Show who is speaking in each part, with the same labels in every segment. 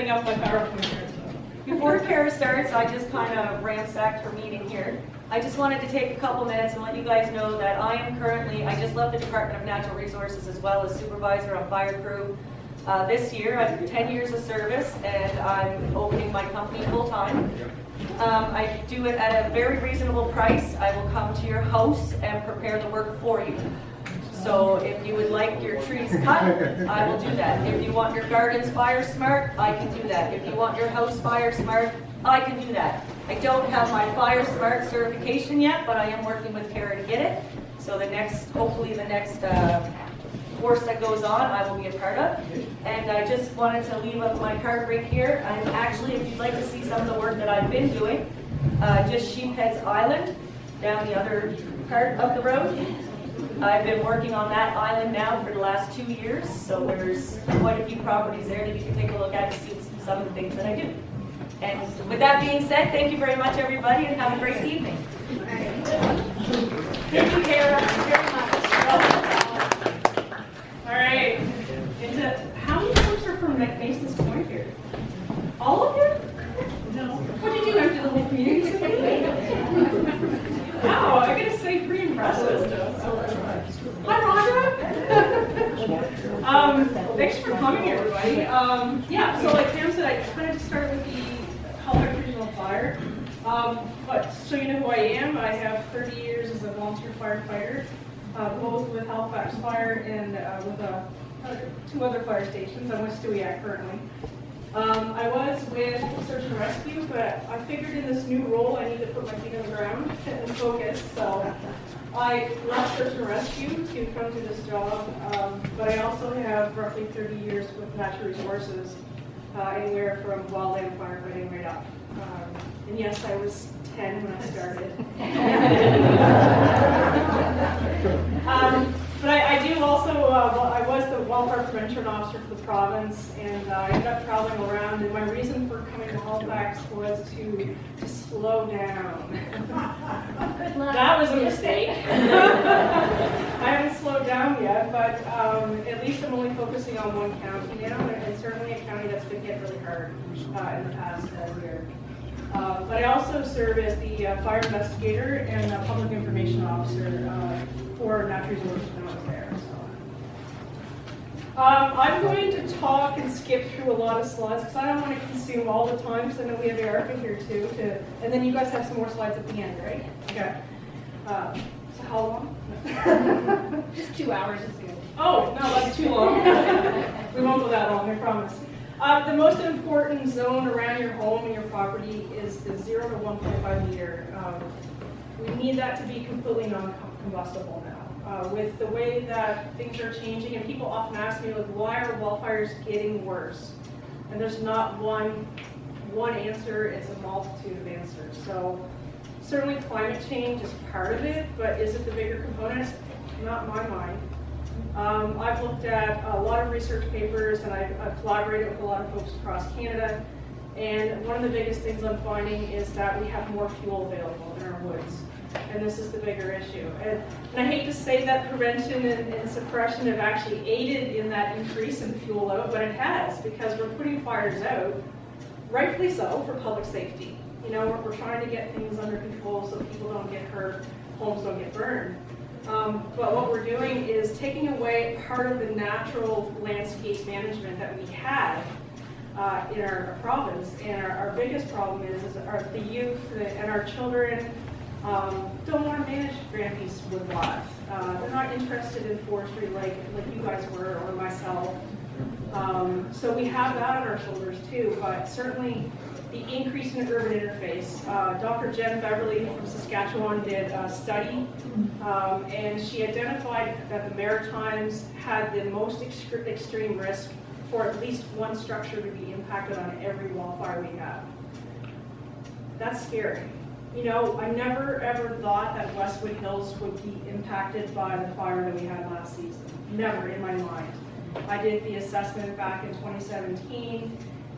Speaker 1: setting up my PowerPoint here.
Speaker 2: Before Kara starts, I just kind of ransacked her meeting here. I just wanted to take a couple minutes and let you guys know that I just left the Department of Natural Resources as well as supervisor on fire crew. This year, I have 10 years of service and I'm opening my company full time. I do it at a very reasonable price. I will come to your house and prepare the work for you. So if you would like your trees cut, I will do that. If you want your gardens fire smart, I can do that. If you want your house fire smart, I can do that. I don't have my fire smart certification yet, but I am working with Kara to get it. So hopefully the next course that goes on, I will be a part of. And I just wanted to leave up my card right here. And actually, if you'd like to see some of the work that I've been doing, just Sheepheads Island, down the other part of the road. I've been working on that island now for the last 2 years, so there's quite a few properties there that you can take a look at and see some of the things that I do. And with that being said, thank you very much, everybody, and have a great evening. Thank you, Kara, very much.
Speaker 1: All right. How many folks are from Mason's Point here? All of you? No. What did you do after the whole community? Wow, I gotta say, pretty impressive. Hi, Rhonda. Thanks for coming, everybody. Yeah, so like Pam said, I kind of just started with the Halifax Regional Fire. But so you know who I am. I have 30 years as a volunteer firefighter, both with Halifax Fire and with 2 other fire stations. I'm with Stewiacke currently. I was with Search and Rescue, but I figured in this new role I need to put my feet on the ground and focus. So I left Search and Rescue to come to this job, but I also have roughly 30 years with natural resources, anywhere from wildland firefighting right up. And yes, I was 10 when I started. But I do also, I was the wildfire prevention officer for the province, and I ended up traveling around, and my reason for coming to Halifax was to slow down. That was a mistake. I haven't slowed down yet, but at least I'm only focusing on one county now, and certainly a county that's been hit really hard in the past year. But I also serve as the fire investigator and public information officer for natural resources when I was there. So. I'm going to talk and skip through a lot of slides because I don't want to consume all the time, because I know we have Erica here too. And then you guys have some more slides at the end, right? Okay. So how long?
Speaker 3: Just 2 hours is good.
Speaker 1: Oh, no, that's too long. We won't go that long, I promise. The most important zone around your home and your property is the 0 to 1.5 meter. We need that to be completely non-combustible now. With the way that things are changing, and people often ask me, like, why are wildfires getting worse? And there's not one answer, it's a multitude of answers. So certainly climate change is part of it, but is it the bigger component? Not in my mind. I've looked at a lot of research papers, and I've collaborated with a lot of folks across Canada, and one of the biggest things I'm finding is that we have more fuel available in our woods, and this is the bigger issue. And I hate to say that prevention and suppression have actually aided in that increase in fuel load, but it has, because we're putting fires out, rightfully so, for public safety. You know, we're trying to get things under control so people don't get hurt, homes don't get burned. But what we're doing is taking away part of the natural landscape management that we have in our province. And our biggest problem is the youth and our children don't want to manage grand piece of woodlot. They're not interested in forestry like you guys were, or myself. So we have that on our shoulders too, but certainly the increase in urban interface. Dr. Jen Beverly from Saskatchewan did a study, and she identified that the Maritimes had the most extreme risk for at least one structure to be impacted on every wildfire we have. That's scary. You know, I never ever thought that Westwood Hills would be impacted by the fire that we had last season. Never in my mind. I did the assessment back in 2017,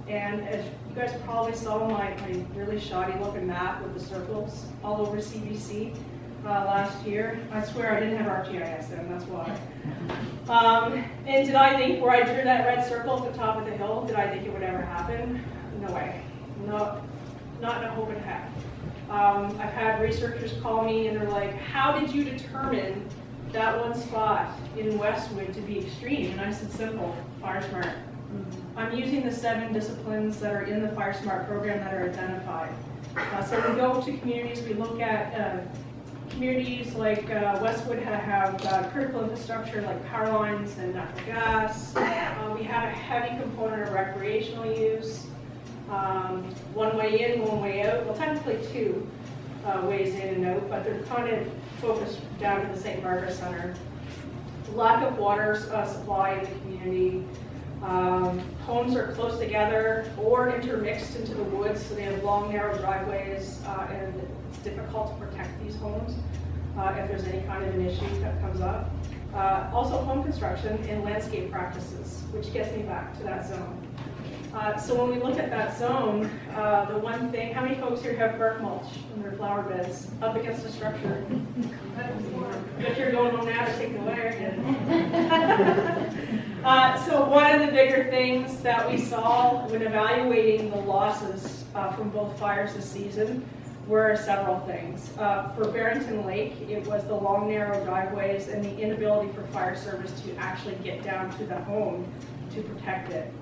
Speaker 1: and as you guys probably saw my really shoddy looking map with the circles all over CBC. last year. I swear I didn't have ArcGIS then, that's why. And did I think where I drew that red circle at the top of the hill, did I think it would ever happen? No way. No, not in a hope in heck. I've had researchers call me and they're like, how did you determine that one spot in Westwood to be extreme? And I said, simple, fire smart. I'm using the 7 disciplines that are in the Fire Smart program that are identified. So we go to communities, we look at communities like Westwood have critical infrastructure like power lines and natural gas. We have a heavy component of recreational use. One way in, one way out. Well, technically 2 ways in and out, but they're kind of focused down to the St. Margaret Center. Lack of water supply in the community. Homes are close together or intermixed into the woods, so they have long, narrow driveways, and it's difficult to protect these homes if there's any kind of an issue that comes up. Also, home construction and landscape practices, which gets me back to that zone. So when we look at that zone, the one thing, how many folks here have bark mulch in their flower beds up against the structure? If you're going home now to take the wire again. So one of the bigger things that we saw when evaluating the losses from both fires this season were several things. For Barrington Lake, it was the long, narrow driveways and the inability for fire service to actually get down to the home to protect it.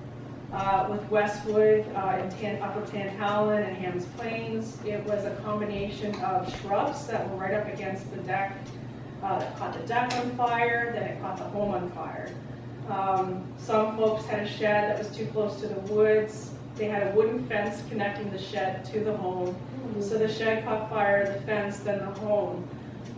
Speaker 1: With Westwood in Upper Tantallon and Hams Plains, it was a combination of shrubs that were right up against the deck that caught the deck on fire, then it caught the home on fire. Some folks had a shed that was too close to the woods. They had a wooden fence connecting the shed to the home. So the shed caught fire, the fence, then the home.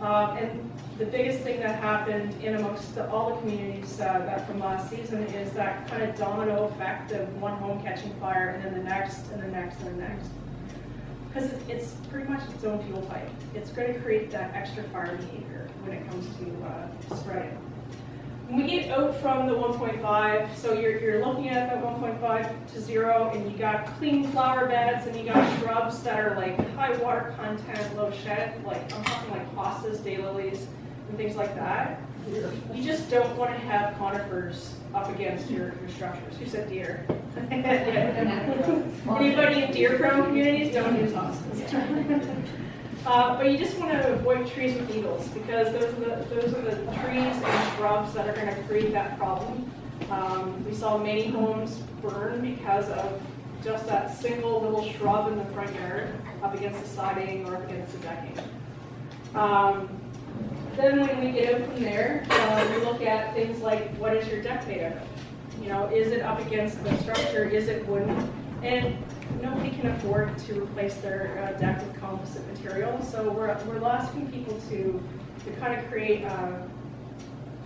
Speaker 1: And the biggest thing that happened in amongst all the communities that from last season is that kind of domino effect of one home catching fire and then the next and the next and the next. Because it's pretty much its own fuel type. It's going to create that extra fire behavior when it comes to spreading. When we get out from the 1.5, so you're looking at that 1.5 to 0, and you got clean flower beds, and you got shrubs that are like high water content, low shed, like I'm talking like hostas, daylilies, and things like that. You just don't want to have conifers up against your structures. Who said deer? Anybody in deer-prone communities don't use hostas. But you just want to avoid trees with needles because those are the trees and shrubs that are going to create that problem. We saw many homes burn because of just that single little shrub in the front yard up against the siding or up against the decking. Then when we get out from there, we look at things like what is your deck made of? You know, is it up against the structure? Is it wooden? And nobody can afford to replace their deck with composite material, so we're asking people to kind of create a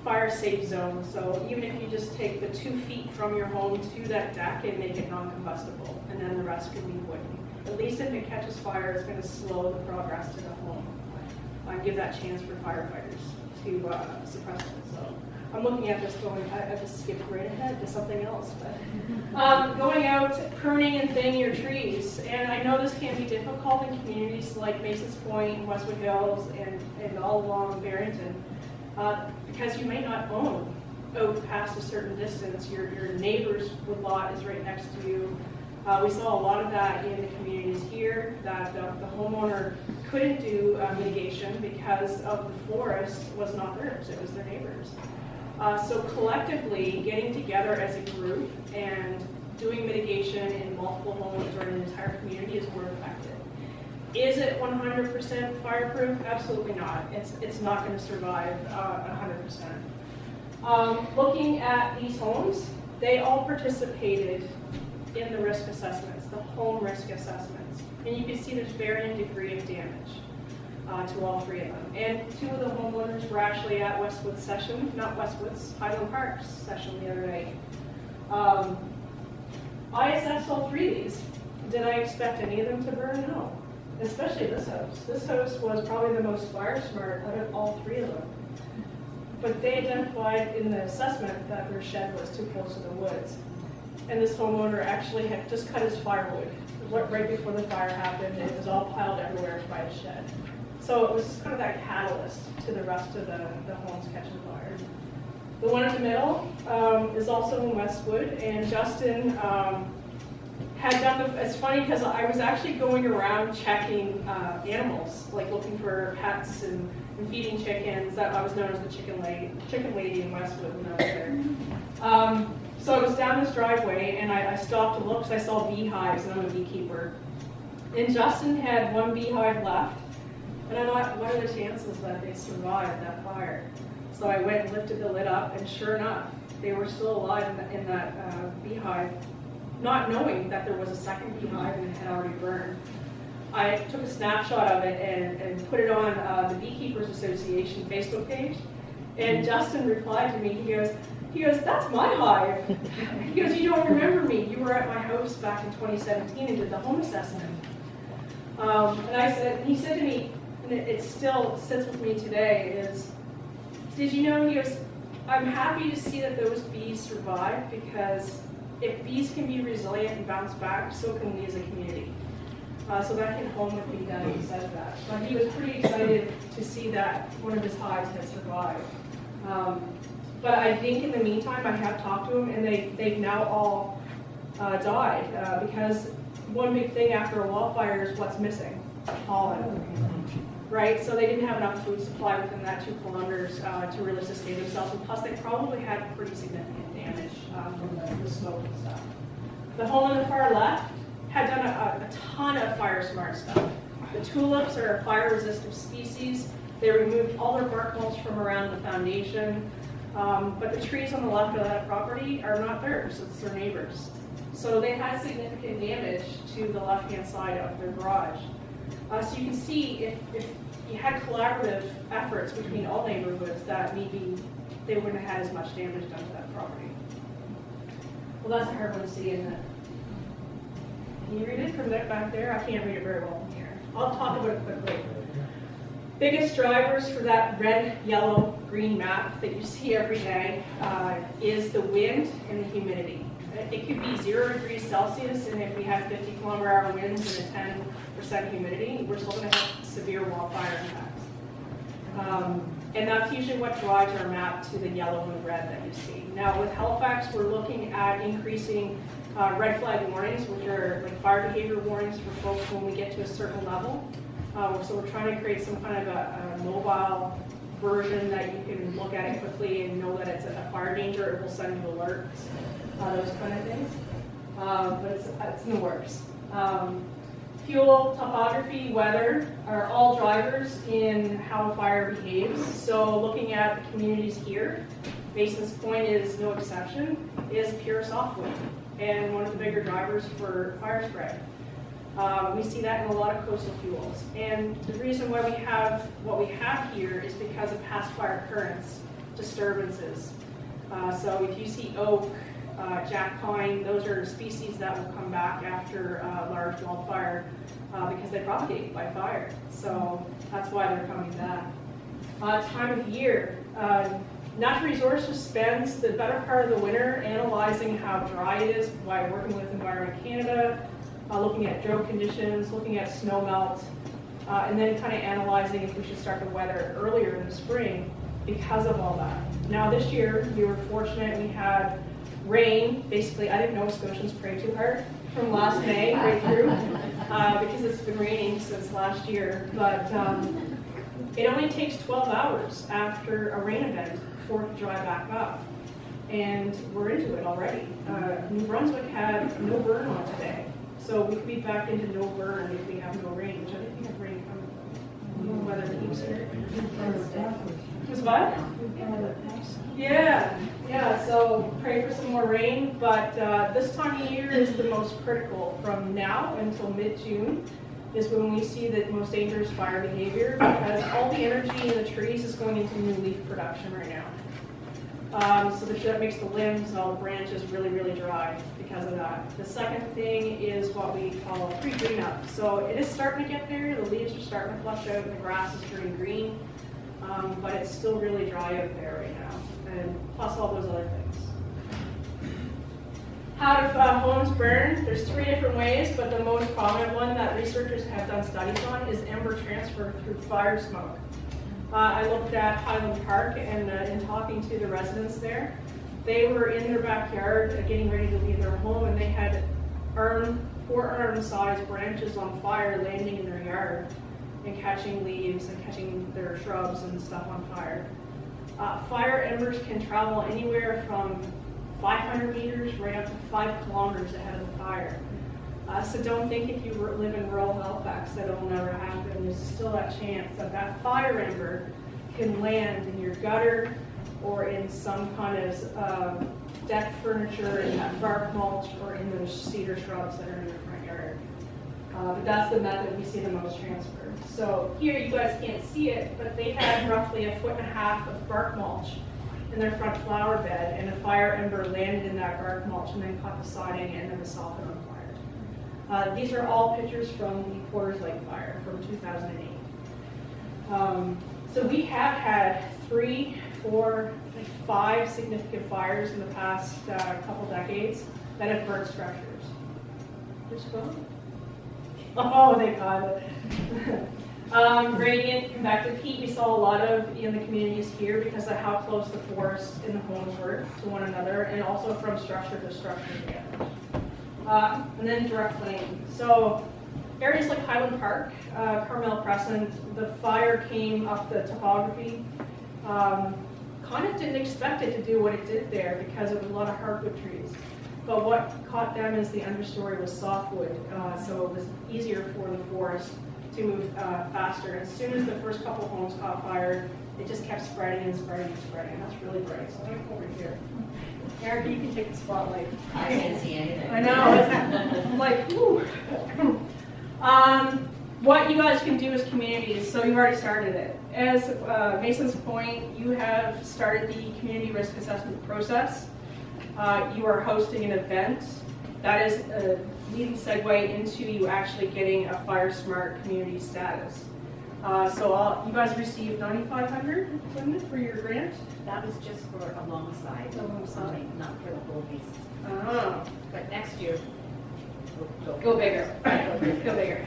Speaker 1: fire-safe zone. So even if you just take the 2 feet from your home to that deck and make it non-combustible, and then the rest can be wooden. At least if it catches fire, it's going to slow the progress to the home and give that chance for firefighters to suppress it. So I'm looking at this going, I just skipped right ahead to something else, but going out, pruning and thinning your trees. And I know this can be difficult in communities like Masons Point, Westwood Hills, and all along Barrington, because you may not own out past a certain distance. Your neighbor's lot is right next to you. We saw a lot of that in the communities here, that the homeowner couldn't do mitigation because of the forest was not theirs, it was their neighbor's. So collectively, getting together as a group and doing mitigation in multiple homes or in an entire community is more effective. Is it 100% fireproof? Absolutely not. It's not going to survive 100%. Looking at these homes, they all participated in the risk assessments, the home risk assessments. And you can see there's varying degree of damage to all 3 of them. And 2 of the homeowners were actually at Westwood's session, not Westwood's, Highland Park's session the other night. I assessed all 3 of these. Did I expect any of them to burn? No. Especially this house. This house was probably the most fire smart out of all 3 of them. But they identified in the assessment that their shed was too close to the woods. And this homeowner actually had just cut his firewood right before the fire happened. It was all piled everywhere by his shed. So it was just kind of that catalyst to the rest of the homes catching fire. The one in the middle is also in Westwood, and Justin had done it's funny because I was actually going around checking animals, like looking for pets and feeding chickens. That I was known as the chicken lady in Westwood when I was there. So I was down this driveway and I stopped to look because I saw beehives, and I'm a beekeeper. And Justin had one beehive left, and I thought, what are the chances that they survived that fire? So I went and lifted the lid up, and sure enough, they were still alive in that beehive, not knowing that there was a second beehive and it had already burned. I took a snapshot of it and put it on the Beekeepers Association Facebook page, and Justin replied to me, he goes, that's my hive. He goes, you don't remember me, you were at my house back in 2017 and did the home assessment. And he said to me, and it still sits with me today, is, did you know, he goes, I'm happy to see that those bees survived, because if bees can be resilient and bounce back, so can we as a community. So that hit home with me that he said that. But he was pretty excited to see that one of his hives had survived. But I think in the meantime, I have talked to them, and they've now all died, because one big thing after a wildfire is what's missing? Pollen. Right, so they didn't have enough food supply within that 2 kilometers to really sustain themselves, and plus they probably had pretty significant damage from the smoke and stuff. The home on the far left had done a ton of fire smart stuff. The tulips are a fire resistant species. They removed all their bark mulch from around the foundation, but the trees on the left of that property are not theirs, it's their neighbors. So they had significant damage to the left-hand side of their garage. So you can see if you had collaborative efforts between all neighborhoods, that maybe they wouldn't have had as much damage done to that property. Well, that's a hard one to see, isn't it? Can you read it from back there? I can't read it very well from here. I'll talk about it quickly. Biggest drivers for that red, yellow, green map that you see every day is the wind and the humidity. It could be 0 degrees Celsius, and if we have 50-kilometer-hour winds and a 10% humidity, we're still going to have severe wildfire impacts. And that's usually what drives our map to the yellow and red that you see. Now with Halifax, we're looking at increasing red flag warnings, which are like fire behavior warnings for folks when we get to a certain level. So we're trying to create some kind of a mobile version that you can look at it quickly and know that it's a fire danger. It will send you alerts, those kind of things. But it's in the works. Fuel, topography, weather are all drivers in how a fire behaves. So looking at the communities here, Mason's Point is no exception, is pure softwood, and one of the bigger drivers for fire spread. We see that in a lot of coastal fuels. And the reason why we have what we have here is because of past fire currents, disturbances. So if you see oak, jack pine, those are species that will come back after a large wildfire because they propagate by fire. So that's why they're coming back. Time of year. Natural Resources spends the better part of the winter analyzing how dry it is by working with Environment Canada, looking at drought conditions, looking at snow melt, and then kind of analyzing if we should start the weather earlier in the spring because of all that. Now this year, we were fortunate, we had rain. Basically, I didn't know Scotians pray too hard from last May right through because it's been raining since last year. But it only takes 12 hours after a rain event for it to dry back up. And we're into it already. New Brunswick had no burn on today. So we could be back into no burn if we have no rain, which I think we have rain coming. I don't know whether keeps here. Just what? Yeah, so pray for some more rain, but this time of year is the most critical. From now until mid-June is when we see the most dangerous fire behavior, because all the energy in the trees is going into new leaf production right now. So that makes the limbs and all the branches really, really dry because of that. The second thing is what we call pre-green up. So it is starting to get there, the leaves are starting to flush out and the grass is turning green, but it's still really dry out there right now, and plus all those other things. How do homes burn? There's 3 different ways, but the most common one that researchers have done studies on is ember transfer through fire smoke. I looked at Highland Park, and in talking to the residents there, they were in their backyard getting ready to leave their home, and they had 4-arm-sized branches on fire landing in their yard and catching leaves and catching their shrubs and stuff on fire. Fire embers can travel anywhere from 500 meters right up to 5 kilometers ahead of the fire. So don't think if you live in rural Halifax that it'll never happen. There's still that chance that that fire ember can land in your gutter or in some kind of deck furniture, in that bark mulch, or in those cedar shrubs that are in your front yard. But that's the method we see the most transfer. So here you guys can't see it, but they had roughly 1.5 feet of bark mulch in their front flower bed, and a fire ember landed in that bark mulch and then caught the siding and then the soffit on fire. These are all pictures from the Porters Lake fire from 2008. So we have had 3, 4, 5 significant fires in the past couple decades that have burnt structures. Just go. Oh, they got it. Gradient convective heat we saw a lot of in the communities here because of how close the forest and the homes were to one another, and also from structure to structure damage. And then direct flame. So areas like Highland Park, Carmel Crescent, the fire came up the topography. Kind of didn't expect it to do what it did there because it was a lot of hardwood trees. But what caught them is the understory was softwood, so it was easier for the forest to move faster. As soon as the first couple homes caught fire, it just kept spreading and spreading and spreading. That's really bright. So I'm going to come over here. Erica, you can take the spotlight.
Speaker 4: I can't see anything.
Speaker 1: I know. I'm like, ooh. What you guys can do as communities, so you've already started it. As Mason's point, you have started the community risk assessment process. You are hosting an event. That is a leading segue into you actually getting a Fire Smart community status. So you guys received $9,500 for your grant?
Speaker 4: That was just for alongside, not for the whole piece.
Speaker 1: Oh.
Speaker 4: But next year, we'll
Speaker 1: Go bigger. Go bigger.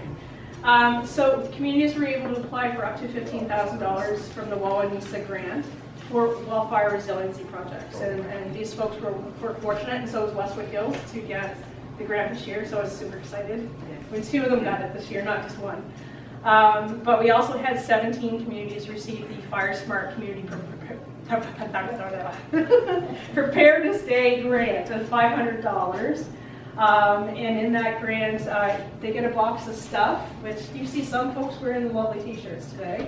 Speaker 1: So communities were able to apply for up to $15,000 from the Wawanisa grant for wildfire resiliency projects. And these folks were fortunate, and so was Westwood Hills, to get the grant this year, so I was super excited when 2 of them got it this year, not just 1. But we also had 17 communities receive the Fire Smart Community Preparedness Day grant of $500. And in that grant, they get a box of stuff, which you see some folks wearing the lovely t-shirts today.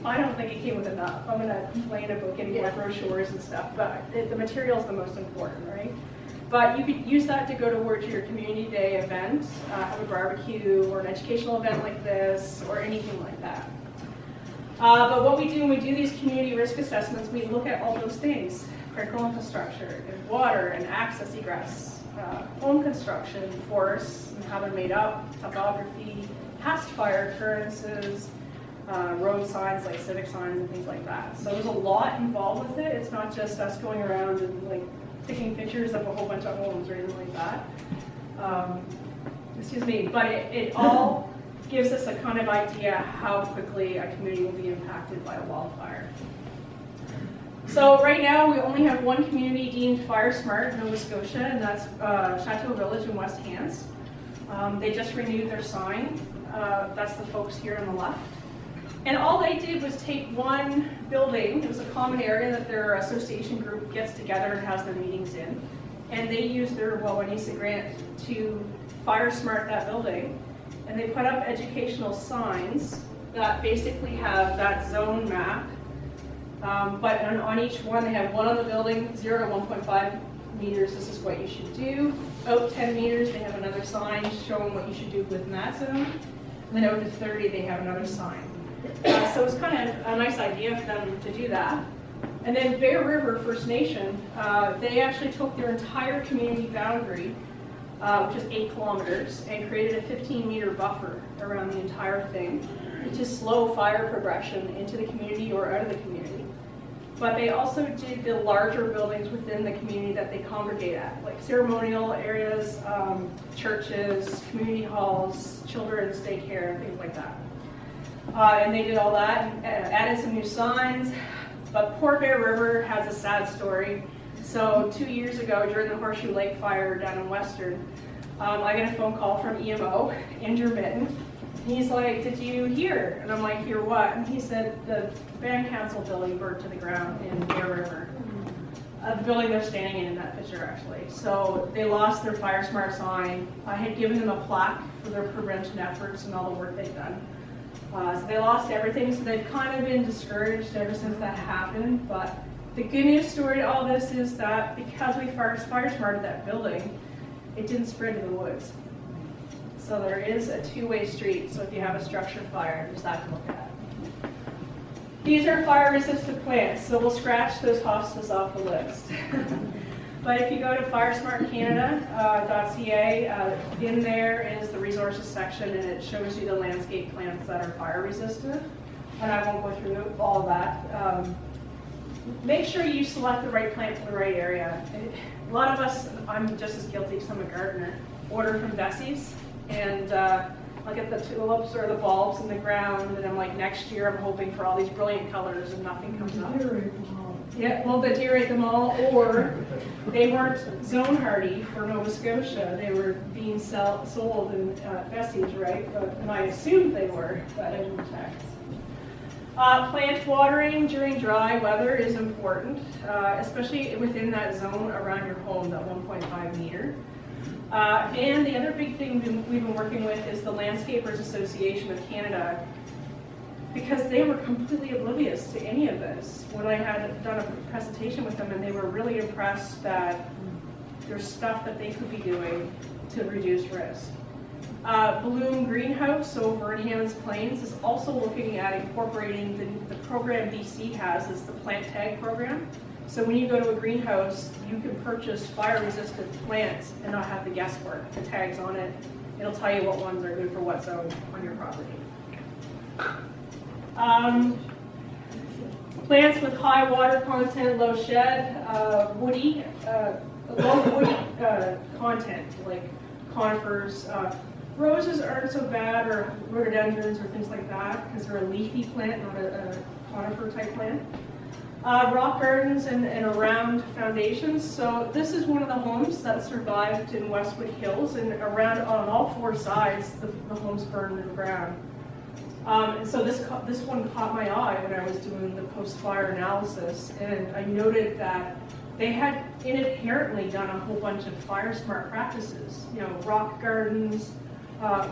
Speaker 1: I don't think it came with enough. I'm going to complain about getting more brochures and stuff, but the material is the most important, right? But you could use that to go towards your community day event, have a barbecue or an educational event like this, or anything like that. But what we do when we do these community risk assessments, we look at all those things: critical infrastructure, and water, and access egress, home construction, forests, and how they're made up, topography, past fire occurrences, road signs like civic signs and things like that. So there's a lot involved with it. It's not just us going around and like taking pictures of a whole bunch of homes or anything like that. Excuse me, but it all gives us a kind of idea how quickly a community will be impacted by a wildfire. So right now we only have 1 community deemed Fire Smart in Nova Scotia, and that's Chateau Village in West Hants. They just renewed their sign. That's the folks here on the left. And all they did was take 1 building. It was a common area that their association group gets together and has their meetings in. And they used their Wawanisa grant to Fire Smart that building. And they put up educational signs that basically have that zone map. But on each one, they have 1 on the building, 0 to 1.5 meters, this is what you should do. Out 10 meters, they have another sign showing what you should do within that zone. And then out to 30, they have another sign. So it's kind of a nice idea for them to do that. And then Bear River First Nation, they actually took their entire community boundary, which is 8 kilometers, and created a 15-meter buffer around the entire thing to slow fire progression into the community or out of the community. but they also did the larger buildings within the community that they congregate at, like ceremonial areas, churches, community halls, children's daycare, things like that. And they did all that and added some new signs. But Port Bear River has a sad story. So 2 years ago, during the Horseshoe Lake fire down in Western, I got a phone call from EMO, Andrew Mitten. He's like, "Did you hear?" And I'm like, "Hear what?" And he said, "The band council building burned to the ground in Bear River." The building they're standing in that picture, actually. So they lost their Fire Smart sign. I had given them a plaque for their prevention efforts and all the work they've done. So they lost everything, so they've kind of been discouraged ever since that happened. But the good news story to all this is that because we fire smarted that building, it didn't spread to the woods. So there is a two-way street, so if you have a structure fire, there's that to look at. These are fire-resistant plants, so we'll scratch those hostas off the list. But if you go to firesmartcanada.ca, in there is the resources section, and it shows you the landscape plants that are fire-resistant. And I won't go through all of that. Make sure you select the right plant for the right area. A lot of us, I'm just as guilty because I'm a gardener, order from Bessie's, and I'll get the tulips or the bulbs in the ground, and I'm like, next year I'm hoping for all these brilliant colors, and nothing comes up. Yeah, well, the deer ate them all, or they weren't zone hardy for Nova Scotia. They were being sold in Bessie's, right? And I assumed they were, but I didn't check. Plant watering during dry weather is important, especially within that zone around your home, that 1.5 meter. And the other big thing we've been working with is the Landscapers Association of Canada, because they were completely oblivious to any of this when I had done a presentation with them, and they were really impressed that there's stuff that they could be doing to reduce risk. Bloom Greenhouse over in Hammonds Plains is also looking at incorporating the program BC has is the plant tag program. So when you go to a greenhouse, you can purchase fire-resistant plants and not have the guesswork. The tag's on it. It'll tell you what ones are good for what zone on your property. Plants with high water content, low shed, low woody content, like conifers. Roses aren't so bad, or rhododendrons or things like that, because they're a leafy plant, not a conifer type plant. Rock gardens and around foundations. So this is one of the homes that survived in Westwood Hills, and around on all four sides, the homes burned to the ground. And so this one caught my eye when I was doing the post-fire analysis, and I noted that they had inherently done a whole bunch of fire smart practices. You know, rock gardens,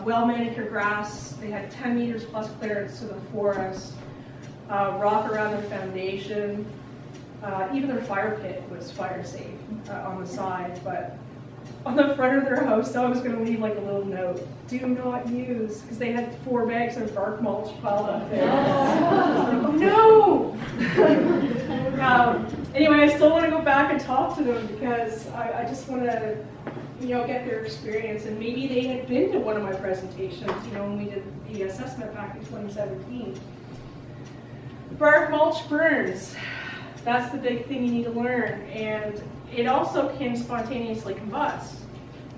Speaker 1: well manicured grass. They had 10 meters plus clearance to the forest. Rock around their foundation. Even their fire pit was fire safe on the side, but on the front of their house, I was going to leave like a little note: "Do not use," because they had 4 bags of bark mulch piled up there. No. Anyway, I still want to go back and talk to them because I just want to, get their experience, and maybe they had been to one of my presentations, when we did the assessment back in 2017. Bark mulch burns. That's the big thing you need to learn, and it also can spontaneously combust.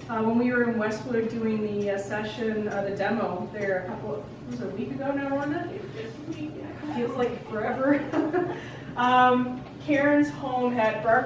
Speaker 1: When we were in Westwood doing the session, the demo there a week ago now, Rhonda? It feels like forever. Karen's home had bark